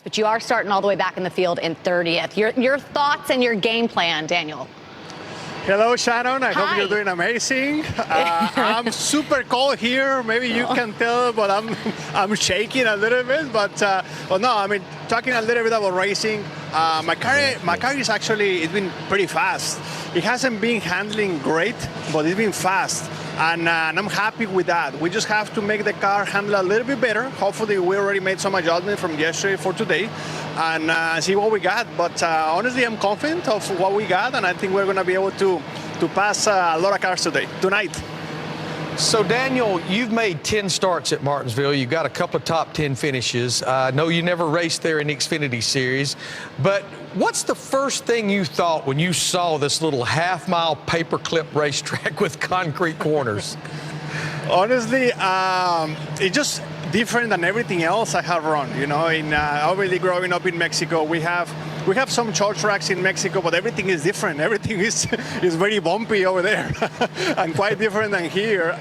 But you are starting all the way back in the field in 30th. Your thoughts and your game plan, Daniel? Hello, Shannon. I Hi. hope you're doing amazing. I'm super cold here. Maybe you can tell, but I'm shaking a little bit. But no, I mean, talking a little bit about racing, my car is actually, it's been pretty fast. It hasn't been handling great, but it's been fast. And I'm happy with that. We just have to make the car handle a little bit better. Hopefully, we already made some adjustment from yesterday for today and see what we got. But honestly, I'm confident of what we got, and I think we're going to be able to pass a lot of cars tonight. So, Daniel, you've made 10 starts at Martinsville. You've got a couple of top 10 finishes. I know you never raced there in the Xfinity Series, but what's the first thing you thought when you saw this little half-mile paperclip racetrack with concrete corners? Honestly, it's just different than everything else I have run. You know, obviously growing up in Mexico, we have some short tracks in Mexico, but everything is different. Everything is very bumpy over there, and quite different than here.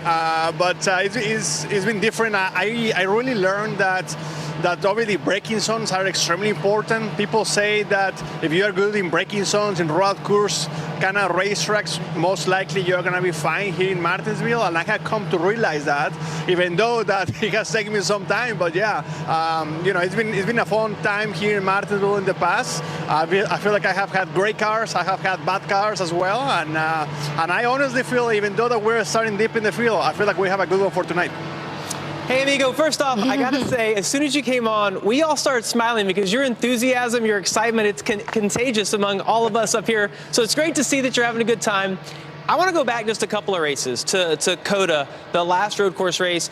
But it's been different. I really learned that obviously braking zones are extremely important. People say that if you are good in braking zones in road course kind of racetracks, most likely you're going to be fine here in Martinsville. And I have come to realize that, even though that it has taken me some time. But yeah, it's been a fun time here in Martinsville in the past. I feel like I have had great cars. I have had bad cars as well. And I honestly feel, even though that we're starting deep in the field, I feel like we have a good one for tonight. Hey, amigo, first off, I got to say, as soon as you came on, we all started smiling because your enthusiasm, your excitement, it's contagious among all of us up here. So it's great to see that you're having a good time. I want to go back just a couple of races to COTA, the last road course race.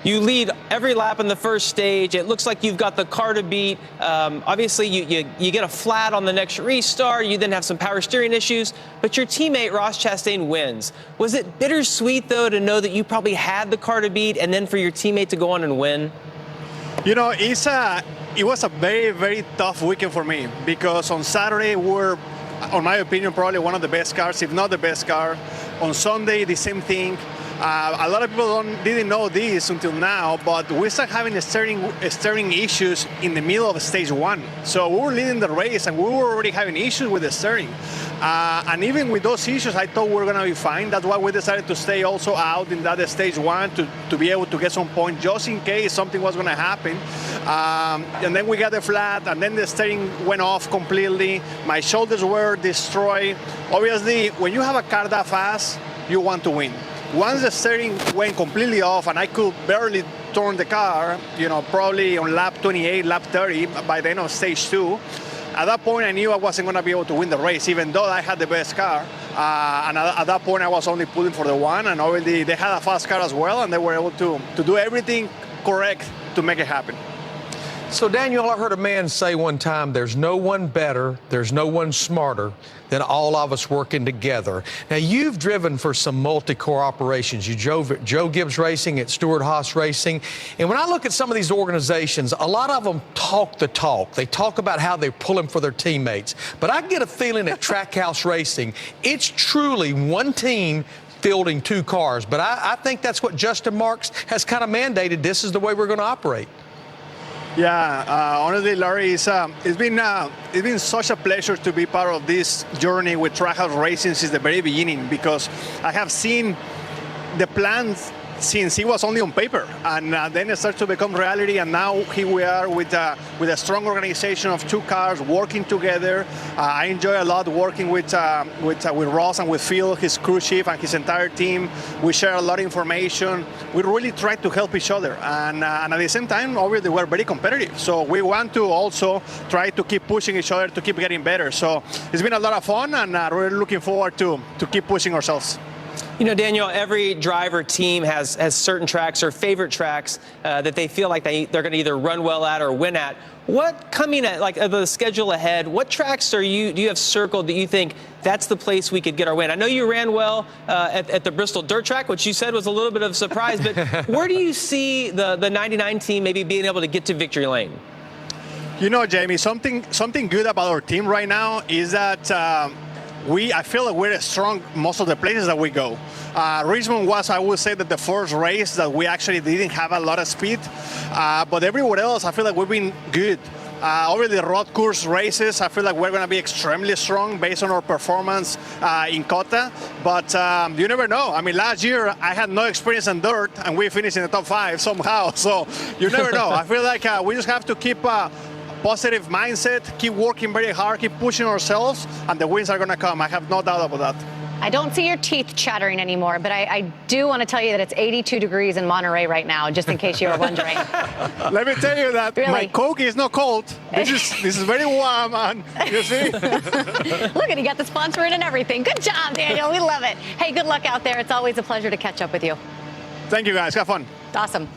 You lead every lap in the first stage. It looks like you've got the car to beat. Obviously, you get a flat on the next restart. You then have some power steering issues. But your teammate, Ross Chastain, wins. Was it bittersweet, though, to know that you probably had the car to beat and then for your teammate to go on and win? You know, it was a very, very tough weekend for me because on Saturday we were, in my opinion, probably one of the best cars, if not the best car. On Sunday, the same thing. A lot of people didn't know this until now, but we started having steering issues in the middle of stage one. So we were leading the race, and we were already having issues with the steering. And even with those issues, I thought we were going to be fine. That's why we decided to stay also out in that stage one to be able to get some points, just in case something was going to happen. And then we got the flat, and then the steering went off completely. My shoulders were destroyed. Obviously, when you have a car that fast, you want to win. Once the steering went completely off and I could barely turn the car, probably on lap 28, lap 30, by the end of stage two, at that point I knew I wasn't going to be able to win the race, even though I had the best car. And at that point I was only pulling for the one, and already they had a fast car as well, and they were able to do everything correct to make it happen. So, Daniel, I heard a man say one time, there's no one better, there's no one smarter than all of us working together. Now, you've driven for some multi-core operations. You drove at Joe Gibbs Racing, at Stewart-Haas Racing. And when I look at some of these organizations, a lot of them talk the talk. They talk about how they're pulling for their teammates. But I get a feeling at Trackhouse Racing, it's truly one team fielding two cars. But I think that's what Justin Marks has kind of mandated. This is the way we're going to operate. Yeah, honestly, Larry, it's been such a pleasure to be part of this journey with Trackhouse Racing since the very beginning, because I have seen the plans since it was only on paper, and then it started to become reality, and now here we are with a strong organization of two cars working together. I enjoy a lot working with Ross and with Phil, his crew chief, and his entire team. We share a lot of information. We really try to help each other, and at the same time, obviously, we're very competitive. So we want to also try to keep pushing each other to keep getting better. So it's been a lot of fun, and we're looking forward to keep pushing ourselves. You know, Daniel, every driver team has certain tracks or favorite tracks that they feel like they're going to either run well at or win at. What coming at, like the schedule ahead, what tracks do you have circled that you think that's the place we could get our win? I know you ran well at the Bristol Dirt Track, which you said was a little bit of a surprise, but where do you see the 99 team maybe being able to get to victory lane? You know, Jamie, something good about our team right now is that I feel like we're strong most of the places that we go. Richmond was, I would say, that the first race that we actually didn't have a lot of speed, but everywhere else I feel like we've been good. Over the road course races, I feel like we're going to be extremely strong based on our performance in COTA. But you never know. I mean, last year I had no experience in dirt, and we finished in the top 5 somehow. So you never know. I feel like we just have to keep a positive mindset, keep working very hard, keep pushing ourselves, and the wins are going to come. I have no doubt about that. I don't see your teeth chattering anymore, but I do want to tell you that it's 82 degrees in Monterey right now, just in case you were wondering. Let me tell you that Really? my Coke is not cold. This is very warm, and you see? Look at, he got the sponsor in and everything. Good job, Daniel. We love it. Hey, good luck out there. It's always a pleasure to catch up with you. Thank you, guys. Have fun. Awesome.